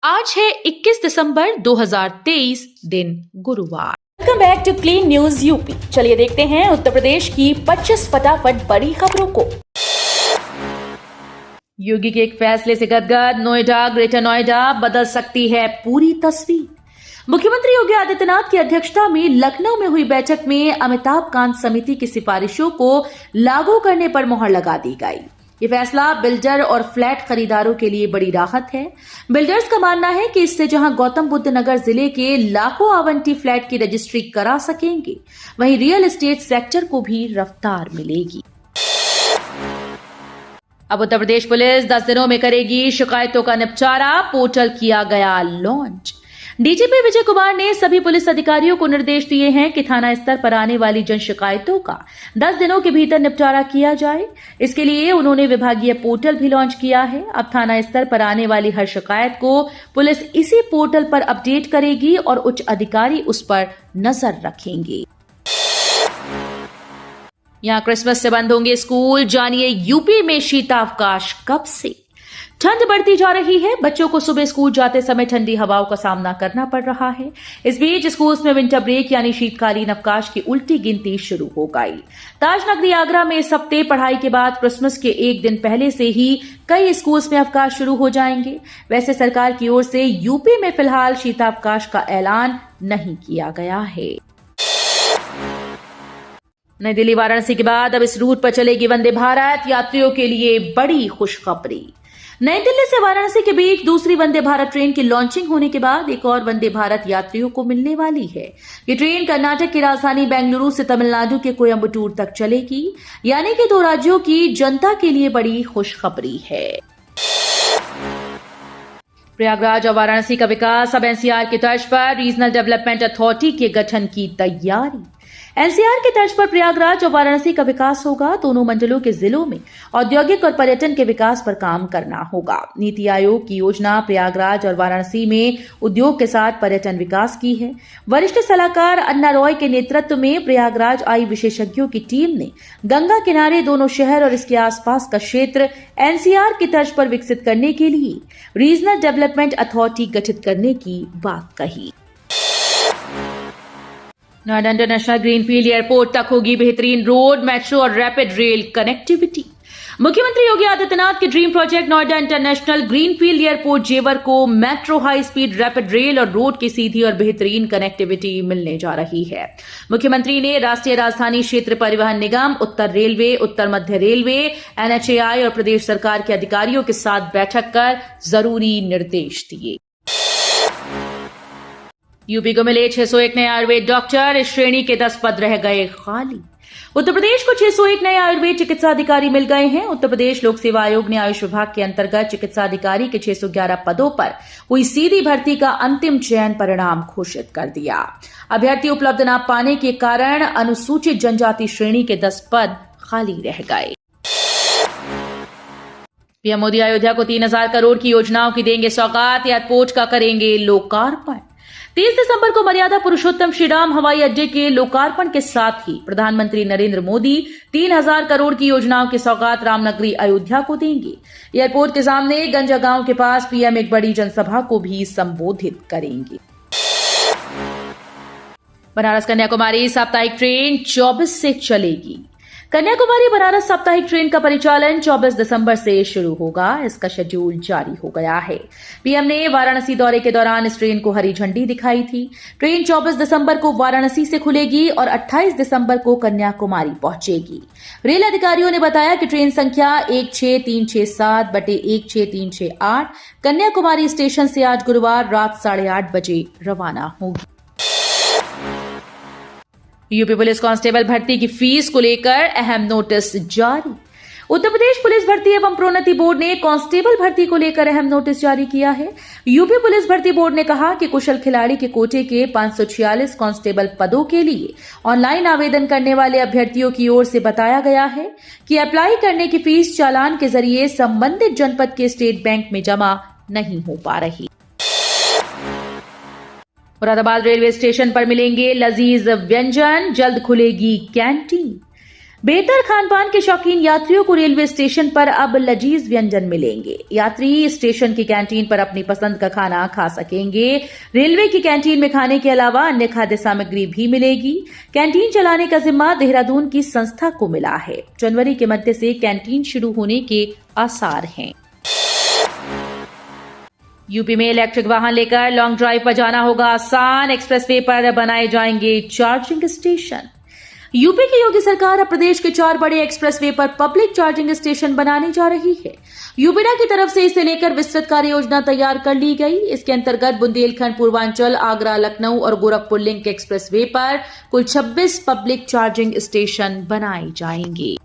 आज है 21 दिसंबर 2023 दिन गुरुवार। Welcome back to Clean News UP. चलिए देखते हैं उत्तर प्रदेश की 25 फटाफट बड़ी खबरों को। योगी के एक फैसले से गदगद नोएडा, ग्रेटर नोएडा बदल सकती है पूरी तस्वीर। मुख्यमंत्री योगी आदित्यनाथ की अध्यक्षता में लखनऊ में हुई बैठक में अमिताभ कांत समिति की सिफारिशों को लागू करने पर मुहर लगा दी गई। ये फैसला बिल्डर और फ्लैट खरीदारों के लिए बड़ी राहत है। बिल्डर्स का मानना है कि इससे जहां गौतम बुद्ध नगर जिले के लाखों आवंटी फ्लैट की रजिस्ट्री करा सकेंगे, वहीं रियल एस्टेट सेक्टर को भी रफ्तार मिलेगी। अब उत्तर प्रदेश पुलिस 10 दिनों में करेगी शिकायतों का निपटारा, पोर्टल किया गया लॉन्च। डीजीपी विजय कुमार ने सभी पुलिस अधिकारियों को निर्देश दिए हैं कि थाना स्तर पर आने वाली जन शिकायतों का 10 दिनों के भीतर निपटारा किया जाए। इसके लिए उन्होंने विभागीय पोर्टल भी लॉन्च किया है। अब थाना स्तर पर आने वाली हर शिकायत को पुलिस इसी पोर्टल पर अपडेट करेगी और उच्च अधिकारी उस पर नजर रखेंगे। यहां क्रिसमस से बंद होंगे स्कूल, जानिए यूपी में शीतावकाश कब से। ठंड बढ़ती जा रही है। बच्चों को सुबह स्कूल जाते समय ठंडी हवाओं का सामना करना पड़ रहा है। इस बीच स्कूल्स में विंटर ब्रेक यानी शीतकालीन अवकाश की उल्टी गिनती शुरू हो गई। ताजनगरी आगरा में इस हफ्ते पढ़ाई के बाद क्रिसमस के एक दिन पहले से ही कई स्कूल्स में अवकाश शुरू हो जाएंगे। वैसे सरकार की ओर से यूपी में फिलहाल शीतावकाश का ऐलान नहीं किया गया है। नई दिल्ली वाराणसी के बाद अब इस रूट पर चलेगी वंदे भारत। यात्रियों के लिए बड़ी खुशखबरी। नई दिल्ली से वाराणसी के बीच दूसरी वंदे भारत ट्रेन की लॉन्चिंग होने के बाद एक और वंदे भारत यात्रियों को मिलने वाली है। ये ट्रेन कर्नाटक की राजधानी बेंगलुरु से तमिलनाडु के कोयम्बटूर तक चलेगी, यानी कि 2 राज्यों की जनता के लिए बड़ी खुशखबरी है। प्रयागराज और वाराणसी का विकास अब एनसीआर की तर्ज पर रीजनल डेवलपमेंट अथॉरिटी के गठन की तैयारी। एनसीआर की तर्ज पर प्रयागराज और वाराणसी का विकास होगा। दोनों मंडलों के जिलों में औद्योगिक और पर्यटन के विकास पर काम करना होगा। नीति आयोग की योजना प्रयागराज और वाराणसी में उद्योग के साथ पर्यटन विकास की है। वरिष्ठ सलाहकार अन्ना रॉय के नेतृत्व में प्रयागराज आई विशेषज्ञों की टीम ने गंगा किनारे दोनों शहर और इसके आसपास का क्षेत्र एनसीआर की तर्ज पर विकसित करने के लिए रीजनल डेवलपमेंट अथॉरिटी गठित करने की बात कही। नोएडा इंटरनेशनल ग्रीनफील्ड एयरपोर्ट तक होगी बेहतरीन रोड, मेट्रो और रैपिड रेल कनेक्टिविटी। मुख्यमंत्री योगी आदित्यनाथ के dream project Noida international greenfield airport जेवर को metro, high speed rapid rail और रोड की सीधी और बेहतरीन कनेक्टिविटी मिलने जा रही है। मुख्यमंत्री ने राष्ट्रीय राजधानी क्षेत्र परिवहन निगम, उत्तर रेलवे, उत्तर मध्य रेलवे, एनएचएआई और प्रदेश सरकार के अधिकारियों के साथ बैठक कर जरूरी निर्देश दिए। यूपी को मिले 601 नए आयुर्वेद डॉक्टर। इस श्रेणी के 10 पद रह गए खाली। उत्तर प्रदेश को 601 नए आयुर्वेद चिकित्सा अधिकारी मिल गए हैं। उत्तर प्रदेश लोक सेवा आयोग ने आयुष विभाग के अंतर्गत चिकित्सा अधिकारी के 611 पदों पर हुई सीधी भर्ती का अंतिम चयन परिणाम घोषित कर दिया। अभ्यर्थी उपलब्ध न पाने के कारण अनुसूचित जनजाति श्रेणी के 10 पद खाली रह गए। पीएम मोदी अयोध्या को 3000 करोड़ की योजनाओं की देंगे सौगात। एयरपोर्ट का करेंगे लोकार्पण। 30 दिसंबर को मर्यादा पुरुषोत्तम श्रीराम हवाई अड्डे के लोकार्पण के साथ ही प्रधानमंत्री नरेंद्र मोदी 3000 करोड़ की योजनाओं की सौगात रामनगरी अयोध्या को देंगे। एयरपोर्ट के सामने गंजा गांव के पास पीएम एक बड़ी जनसभा को भी संबोधित करेंगे। बनारस कन्याकुमारी साप्ताहिक ट्रेन 24 से चलेगी। कन्याकुमारी बनारस साप्ताहिक ट्रेन का परिचालन 24 दिसंबर से शुरू होगा। इसका शेड्यूल जारी हो गया है। पीएम ने वाराणसी दौरे के दौरान इस ट्रेन को हरी झंडी दिखाई थी। ट्रेन 24 दिसंबर को वाराणसी से खुलेगी और 28 दिसंबर को कन्याकुमारी पहुंचेगी। रेल अधिकारियों ने बताया कि ट्रेन संख्या 16367/16368 कन्याकुमारी स्टेशन से आज गुरुवार रात 8:30 बजे रवाना होगी। यूपी पुलिस कांस्टेबल भर्ती की फीस को लेकर अहम नोटिस जारी। उत्तर प्रदेश पुलिस भर्ती एवं प्रोन्नति बोर्ड ने कांस्टेबल भर्ती को लेकर अहम नोटिस जारी किया है। यूपी पुलिस भर्ती बोर्ड ने कहा कि कुशल खिलाड़ी के कोटे के 546 कांस्टेबल पदों के लिए ऑनलाइन आवेदन करने वाले अभ्यर्थियों की ओर से बताया गया है कि अप्लाई करने की फीस चालान के जरिए संबंधित जनपद के स्टेट बैंक में जमा नहीं हो पा रही। मुरादाबाद रेलवे स्टेशन पर मिलेंगे लजीज व्यंजन, जल्द खुलेगी कैंटीन। बेहतर खान पान के शौकीन यात्रियों को रेलवे स्टेशन पर अब लजीज व्यंजन मिलेंगे। यात्री स्टेशन की कैंटीन पर अपनी पसंद का खाना खा सकेंगे। रेलवे की कैंटीन में खाने के अलावा अन्य खाद्य सामग्री भी मिलेगी। कैंटीन चलाने का जिम्मा देहरादून की संस्था को मिला है। जनवरी के मध्य से कैंटीन शुरू होने के आसार हैं। यूपी में इलेक्ट्रिक वाहन लेकर लॉन्ग ड्राइव पर जाना होगा आसान। एक्सप्रेसवे पर बनाए जाएंगे चार्जिंग स्टेशन। यूपी की योगी सरकार अब प्रदेश के 4 बड़े एक्सप्रेसवे पर पब्लिक चार्जिंग स्टेशन बनाने जा रही है। यूपीडा की तरफ से इसे लेकर विस्तृत कार्य योजना तैयार कर ली गई। इसके अंतर्गत बुंदेलखंड, पूर्वांचल, आगरा, लखनऊ और गोरखपुर लिंक एक्सप्रेसवे पर कुल 26 पब्लिक चार्जिंग स्टेशन बनाए जाएंगे।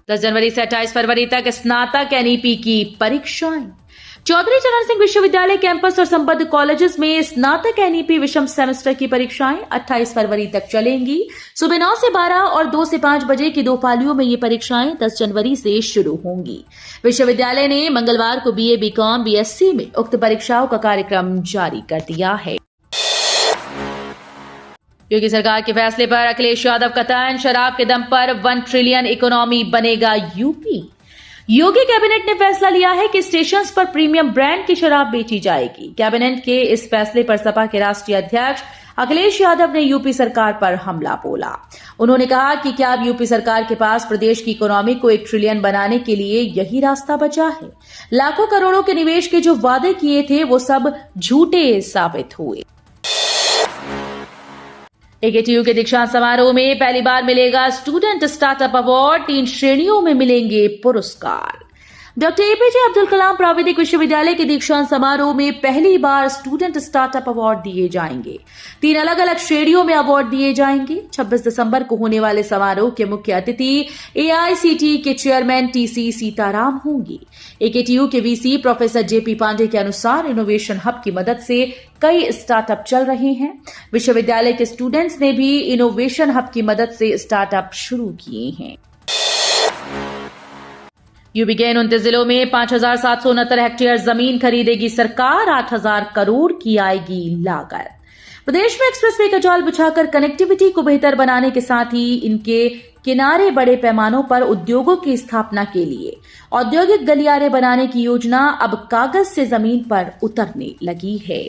10 जनवरी से 28 फरवरी तक स्नातक एनईपी की परीक्षाएं। चौधरी चरण सिंह विश्वविद्यालय कैंपस और संबद्ध कॉलेजेस में स्नातक एनईपी विषम सेमेस्टर की परीक्षाएं 28 फरवरी तक चलेंगी। सुबह 9 से 12 और 2 से 5 बजे की 2 पालियों में ये परीक्षाएं 10 जनवरी से शुरू होंगी। विश्वविद्यालय ने मंगलवार को बीए, बीकॉम, बीएससी में उक्त परीक्षाओं का कार्यक्रम जारी कर दिया है। योगी सरकार के फैसले पर अखिलेश यादव का तंज। शराब के दम पर 1 ट्रिलियन इकोनॉमी बनेगा यूपी। योगी कैबिनेट ने फैसला लिया है कि स्टेशंस पर प्रीमियम ब्रांड की शराब बेची जाएगी। कैबिनेट के इस फैसले पर सपा के राष्ट्रीय अध्यक्ष अखिलेश यादव ने यूपी सरकार पर हमला बोला। उन्होंने कहा कि क्या अब यूपी सरकार के पास प्रदेश की इकोनॉमी को 1 ट्रिलियन बनाने के लिए यही रास्ता बचा है? लाखों करोड़ों के निवेश के जो वादे किए थे वो सब झूठे साबित हुए। एकेटीयू के दीक्षांत समारोह में पहली बार मिलेगा स्टूडेंट स्टार्टअप अवार्ड। 3 श्रेणियों में मिलेंगे पुरस्कार। डॉक्टर एपीजे अब्दुल कलाम प्राविधिक विश्वविद्यालय के दीक्षांत समारोह में पहली बार स्टूडेंट स्टार्टअप अवार्ड दिए जाएंगे। 3 अलग अलग श्रेणियों में अवार्ड दिए जाएंगे। 26 दिसंबर को होने वाले समारोह के मुख्य अतिथि एआईसीटी के चेयरमैन टीसी सीताराम होंगे। एकेटीयू के वीसी प्रोफेसर जेपी पांडे के अनुसार इनोवेशन हब की मदद से कई स्टार्टअप चल रहे हैं। विश्वविद्यालय के स्टूडेंट्स ने भी इनोवेशन हब की मदद से स्टार्टअप शुरू किए हैं। यूपी के 29 जिलों में 5,769 हेक्टेयर जमीन खरीदेगी सरकार। 8,000 करोड़ की आएगी लागत। प्रदेश में एक्सप्रेसवे का जाल बिछाकर कनेक्टिविटी को बेहतर बनाने के साथ ही इनके किनारे बड़े पैमानों पर उद्योगों की स्थापना के लिए औद्योगिक गलियारे बनाने की योजना अब कागज से जमीन पर उतरने लगी है।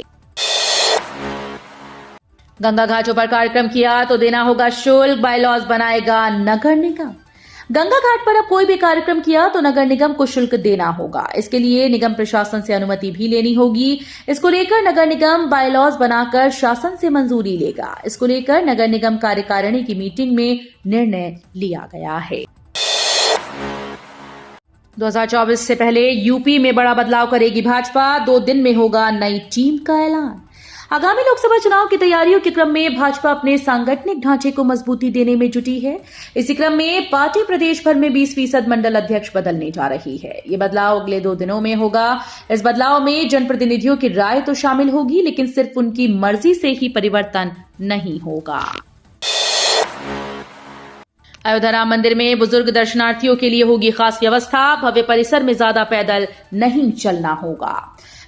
गंगा घाटों पर कार्यक्रम किया तो देना होगा शुल्क। बायलॉज बनाएगा नगर निगम। गंगा घाट पर अब कोई भी कार्यक्रम किया तो नगर निगम को शुल्क देना होगा। इसके लिए निगम प्रशासन से अनुमति भी लेनी होगी। इसको लेकर नगर निगम बायलॉज बनाकर शासन से मंजूरी लेगा। इसको लेकर नगर निगम कार्यकारिणी की मीटिंग में निर्णय लिया गया है। 2024 से पहले यूपी में बड़ा बदलाव करेगी भाजपा। 2 दिन में होगा नई टीम का ऐलान। आगामी लोकसभा चुनाव की तैयारियों के क्रम में भाजपा अपने सांगठनिक ढांचे को मजबूती देने में जुटी है। इसी क्रम में पार्टी प्रदेश भर में 20% मंडल अध्यक्ष बदलने जा रही है। ये बदलाव अगले 2 दिनों में होगा। इस बदलाव में जनप्रतिनिधियों की राय तो शामिल होगी, लेकिन सिर्फ उनकी मर्जी से ही परिवर्तन नहीं होगा। अयोध्या राम मंदिर में बुजुर्ग दर्शनार्थियों के लिए होगी खास व्यवस्था। भव्य परिसर में ज्यादा पैदल नहीं चलना होगा।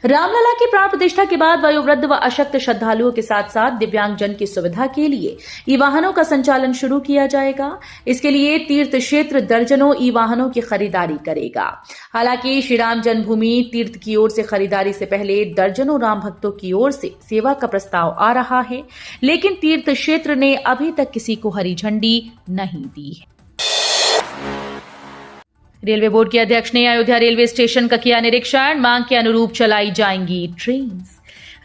रामलला की प्राण प्रतिष्ठा के बाद वयोवृद्ध व अशक्त श्रद्धालुओं के साथ साथ दिव्यांगजन की सुविधा के लिए ई वाहनों का संचालन शुरू किया जाएगा। इसके लिए तीर्थ क्षेत्र दर्जनों ई वाहनों की खरीदारी करेगा। हालांकि श्री राम जन्मभूमि तीर्थ की ओर से खरीदारी से पहले दर्जनों राम भक्तों की ओर से सेवा का प्रस्ताव आ रहा है, लेकिन तीर्थ क्षेत्र ने अभी तक किसी को हरी झंडी नहीं दी है। रेलवे बोर्ड के अध्यक्ष ने अयोध्या रेलवे स्टेशन का किया निरीक्षण। मांग के अनुरूप चलाई जाएंगी ट्रेन।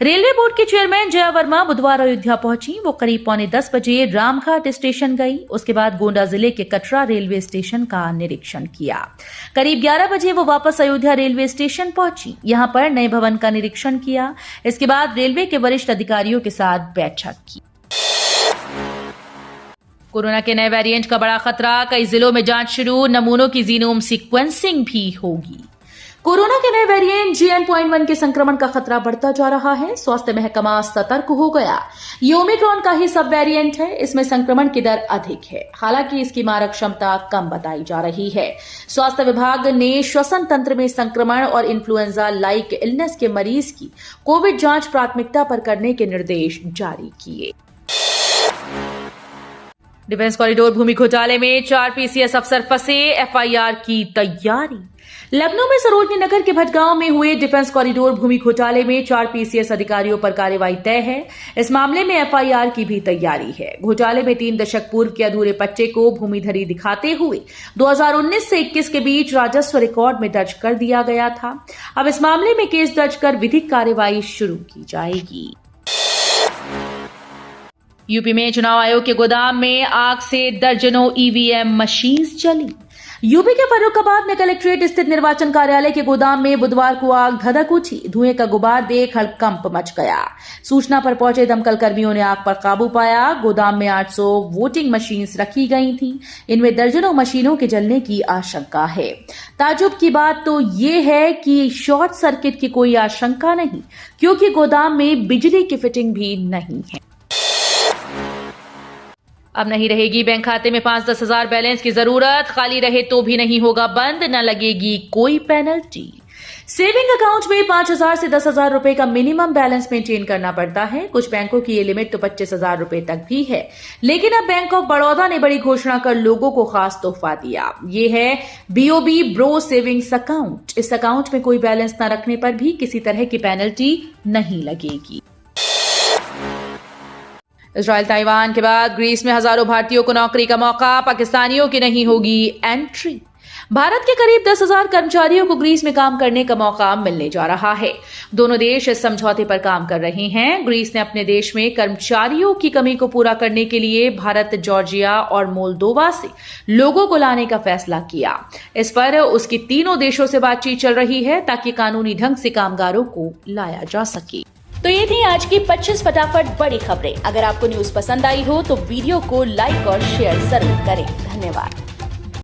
रेलवे बोर्ड के चेयरमैन जया वर्मा बुधवार अयोध्या पहुंची। वो करीब 9:45 बजे रामघाट स्टेशन गई। उसके बाद गोंडा जिले के कटरा रेलवे स्टेशन का निरीक्षण किया। करीब 11 बजे वो वापस अयोध्या रेलवे स्टेशन पहुंची। यहां पर नए भवन का निरीक्षण किया। इसके बाद रेलवे के वरिष्ठ अधिकारियों के साथ बैठक की। कोरोना के नए वेरिएंट का बड़ा खतरा। कई जिलों में जांच शुरू। नमूनों की जीनोम सीक्वेंसिंग भी होगी। कोरोना के नए वेरिएंट JN.1 के संक्रमण का खतरा बढ़ता जा रहा है। स्वास्थ्य महकमा सतर्क हो गया। ये ओमिक्रॉन का ही सब वेरिएंट है। इसमें संक्रमण की दर अधिक है, हालांकि इसकी मारक क्षमता कम बताई जा रही है। स्वास्थ्य विभाग ने श्वसन तंत्र में संक्रमण और इन्फ्लुएंजा लाइक इलनेस के मरीज की कोविड जांच प्राथमिकता पर करने के निर्देश जारी किए। डिफेंस कॉरिडोर भूमि घोटाले में 4 पीसीएस अफसर फंसे, एफआईआर की तैयारी। लखनऊ में सरोजनी नगर के भटगांव में हुए डिफेंस कॉरिडोर भूमि घोटाले में 4 पीसीएस अधिकारियों पर कार्रवाई तय है। इस मामले में एफआईआर की भी तैयारी है। घोटाले में 3 दशक पूर्व के अधूरे पट्टे को भूमिधरी दिखाते हुए 2019 से 21 के बीच राजस्व रिकॉर्ड में दर्ज कर दिया गया था। अब इस मामले में केस दर्ज कर विधिक कार्रवाई शुरू की जाएगी। यूपी में चुनाव आयोग के गोदाम में आग से दर्जनों ईवीएम मशीन्स जली। यूपी के फर्रुखाबाद में कलेक्ट्रेट स्थित निर्वाचन कार्यालय के गोदाम में बुधवार को आग धधक उठी। धुएं का गुबार देख हड़कंप मच गया। सूचना पर पहुंचे दमकल कर्मियों ने आग पर काबू पाया। गोदाम में 800 वोटिंग मशीन्स रखी गई थीं। इनमें दर्जनों मशीनों के जलने की आशंका है। ताज्जुब की बात तो ये है कि शॉर्ट सर्किट की कोई आशंका नहीं, क्योंकि गोदाम में बिजली की फिटिंग भी नहीं है। अब नहीं रहेगी बैंक खाते में 5-10 हजार बैलेंस की जरूरत। खाली रहे तो भी नहीं होगा बंद, न लगेगी कोई पेनल्टी। सेविंग अकाउंट में 5,000 से 10,000 रुपए का मिनिमम बैलेंस मेंटेन करना पड़ता है। कुछ बैंकों की ये लिमिट तो 25,000 रुपए तक भी है। लेकिन अब बैंक ऑफ बड़ौदा ने बड़ी घोषणा कर लोगों को खास तोहफा दिया। ये है बीओबी ब्रो सेविंग्स अकाउंट। इस अकाउंट में कोई बैलेंस न रखने पर भी किसी तरह की पेनल्टी नहीं लगेगी। इजराइल ताइवान के बाद ग्रीस में हजारों भारतीयों को नौकरी का मौका, पाकिस्तानियों की नहीं होगी एंट्री। भारत के करीब 10,000 कर्मचारियों को ग्रीस में काम करने का मौका मिलने जा रहा है। दोनों देश इस समझौते पर काम कर रहे हैं। ग्रीस ने अपने देश में कर्मचारियों की कमी को पूरा करने के लिए भारत, जॉर्जिया और मोल्दोवा से लोगों को लाने का फैसला किया। इस पर उसकी तीनों देशों से बातचीत चल रही है ताकि कानूनी ढंग से कामगारों को लाया जा सके। तो ये थी आज की 25 फटाफट बड़ी खबरें। अगर आपको न्यूज पसंद आई हो तो वीडियो को लाइक और शेयर जरूर करें। धन्यवाद।